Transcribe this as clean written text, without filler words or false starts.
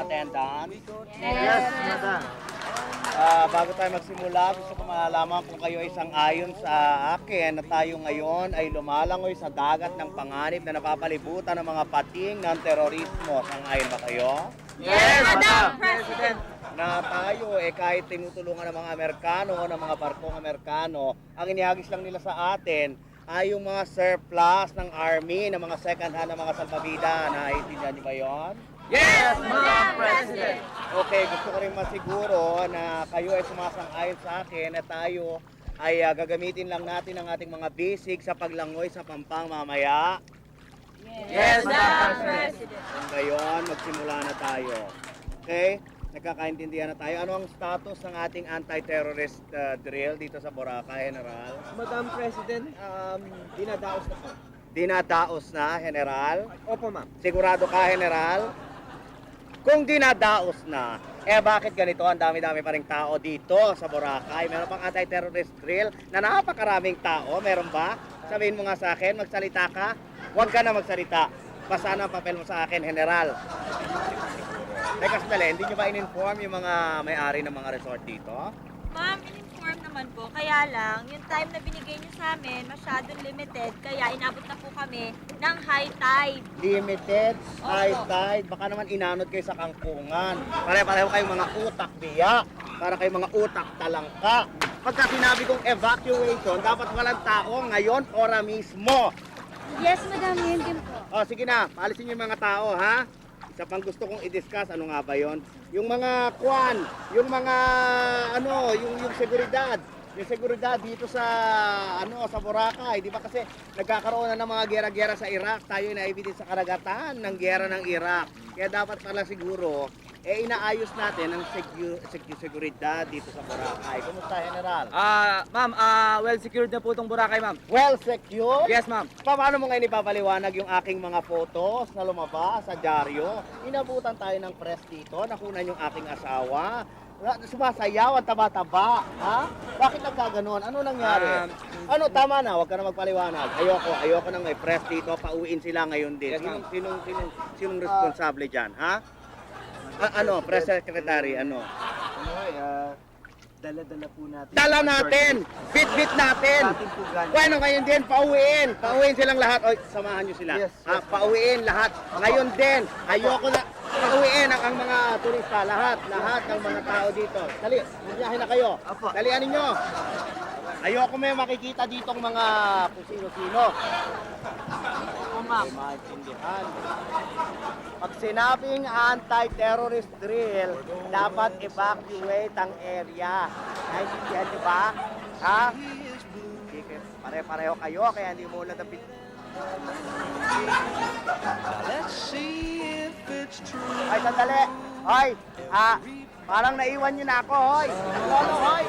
attendance? Yes, madam. Bago tayo magsimula, gusto ko malalaman kung kayo ay sang-ayon sa akin na tayo ngayon ay lumalangoy sa dagat ng panganib na napapalibutan ng mga pating ng terorismo. Sang-ayon ba kayo? Yes, Madam President. Na tayo kahit tinutulungan ng mga Amerikano o ng mga barkong Amerikano, ang inihagis lang nila sa atin ay yung mga surplus ng army, ng mga second hand, ng mga salbabida. Naiintindihan niyo ba yun? Yes, Madam President. Okay, gusto ko rin masiguro na kayo ay sumasang-ayon sa akin na tayo ay gagamitin lang natin ang ating mga basic sa paglangoy sa Pampang mamaya. Yes, Madam President. Kung gayon, magsimula na tayo. Okay? Nagkakaintindihan na tayo. Ano ang status ng ating anti-terrorist drill dito sa Boracay, General? Madam President, dinadaos na po. Dinadaos na, General? Opo, ma'am. Sigurado ka, General? Kung dinadaos na, bakit ganito? Ang dami-dami pa rin tao dito sa Boracay. Meron pang anti-terrorist drill na napakaraming tao. Meron ba? Sabihin mo nga sa akin, magsalita ka. Huwag ka na magsalita. Basa na ang papel mo sa akin, General. Teka sandali, hindi nyo ba in-inform yung mga may-ari ng mga resort dito? Ma'am, in-inform naman po. Kaya lang, yung time na binigay niyo sa amin, masyadong limited. Kaya inabot na po kami ng high tide. Limited, high Opo. tide, baka naman inanod kayo sa kangkungan. Pare-pareho kayong mga utak biya, para kayong mga utak talangka. Pagka sinabi kong evacuation, dapat walang tao ngayon, ora mismo. Yes, madam, yun din po. O sige na, paalisin yung mga tao ha. Isa pang gusto kong i-discuss, ano nga ba yon? Yung mga kwan, yung mga yung seguridad. Yung seguridad dito sa sa Boracay, di ba kasi nagkakaroon na ng mga gera-gera sa Iraq, tayo na-evidence sa karagatan ng gera ng Iraq. Kaya dapat pala siguro inaayos natin ang seguridad dito sa Boracay. Kumusta, General? Ma'am, well secured na po itong Boracay, ma'am. Well secured? Yes, ma'am. Paano mo ngayon ipapaliwanag yung aking mga photos na lumabas sa dyaryo? Inabutan tayo ng press dito, nakunan yung aking asawa. Sumasayaw ang taba-taba, ha? Bakit nagkaganon? Ano nangyari? Tama na, huwag ka na magpaliwanag. Ayoko nang may press dito, pauwiin sila ngayon din. Yes, ma'am. Sinong responsable dyan, ha? Press secretary, Dala-dala po natin. Dala natin! Bit-bit natin! Ating po galing. Bueno, ngayon din, pauwiin! Pauwiin silang lahat. Oy, samahan nyo sila. Yes, Ha, pauwiin lahat. Ngayon din, ayoko na, pauwiin ang mga turista, lahat ng mga tao dito. Dali, bumiyahin na kayo. Apo. Dalian ninyo. Ayoko may makikita ditong mga kung sino-sino. Ma'am. Maintindihan. Pag sinabing anti-terrorist drill, dapat evacuate ang area. Naintindihan niyo ba? Ha? Sige, pare-pareho kayo, kaya hindi mo nadapit. Ay, sandali. Hoy, parang naiwan niyo na ako, hoy. Ano, hoy.